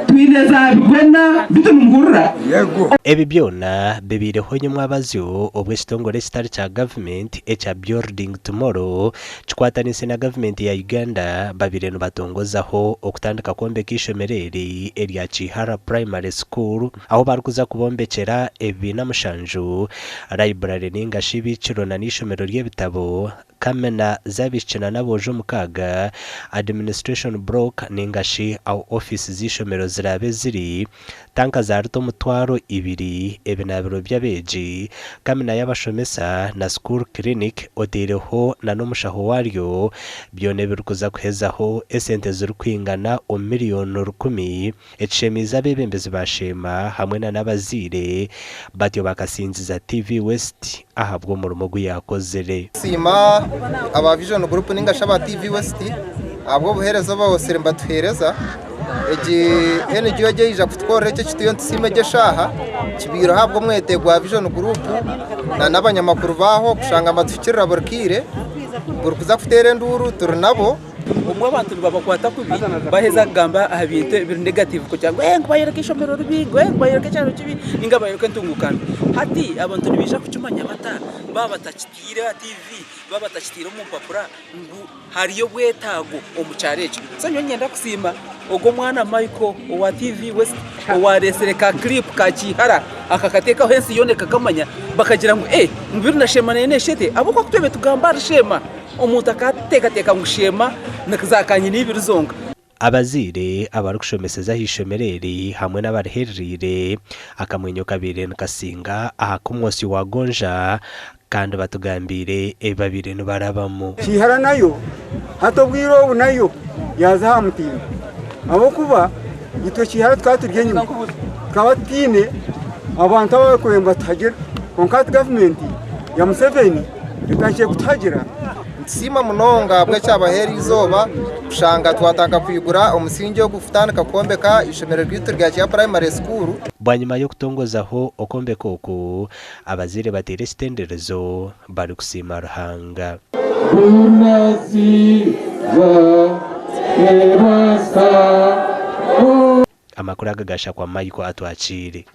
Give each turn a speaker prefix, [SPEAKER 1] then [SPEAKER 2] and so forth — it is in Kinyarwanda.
[SPEAKER 1] twineza bigona bitumugurura
[SPEAKER 2] ebi byona bibireho nyuma abazyo obw'ekitongole kitari kya government ekya Building Tomorrow kikwatanise na government ya Uganda babire nibatongozaho okutandika kwombeka ishomereri erya Kyeihara Primary School aho barikuza kubombekera ebibiina mushanju library ningashi ibiciro na n'ishomero ry'ebitabo kamena zabishikina n'abojo mukaga administration block ningashi aho office z'ishomero zirabe ziri tanka za ruto mutwaro ibiri ebinabiro by'abeji kamena y'abashomesa na school clinic otereho na n'omushaho waryo byone birikuza kuhezaho esente zirikwingana miliyoni 10 ekishemiza bebembezi ba Sheema hamwe na n'abazire batyo bakasinziza TV West ahabwo umurimo gyakozere
[SPEAKER 3] sima aba vision group ningasha ba TV West abwo buhereza bose mbatuhereza NGO ija kutwora icyo kituyo nsime geshaha kibiro habwo mwete gwa vision group na n'abanyamakuru baho kushanga amatukirira burkire burkuza kutere nduru turinabo
[SPEAKER 4] umwe abantu babakwata kubi baheza gamba abinte bir negative ko cyangwa ngo bayereke ishomero rubigo bayereke cyaro kibi inga bayereke ntungukana hati abantu nibisha kucumanya bata babatakitira TV babatakitira mu papura ngo hariyo bwetago omucarecho sanyo nyenda kusima ogo mwana Michael wa TV West wa resereka clip ka Kyeihara akakateka hensi yone kakamanya bakagira ngo mbiru na Sheema nene shete abo kwa kutebe tugambara Sheema omuntu akateka ngushema nakazakanye n'ibirizonga
[SPEAKER 2] abazire abarukushomeseza hishomereri hamwe n'abahererire akamwenyo kabire nkasinga ahakumwosi wagonja kandi batugambire babire nubarabamo
[SPEAKER 5] Kyeihara nayo hatobwiro nayo yaza hamutima abo kuba itwe Kyeihara twaturye nyuma kabatine abantu abakwemba tagira konkati government ya Museveni rikaje kutagira
[SPEAKER 3] sima munonga bwa cyabahera izoba ushanga twataka kwigura umusingi wo gufutandika kwombeka ishomero rw'ito rya Kyeihara Primary School
[SPEAKER 2] bwanyuma yo kutongozaho okombeka uku abazire batere stenderezo bari kusima ruhanga amakuru agagasha kwa Michael atwakire.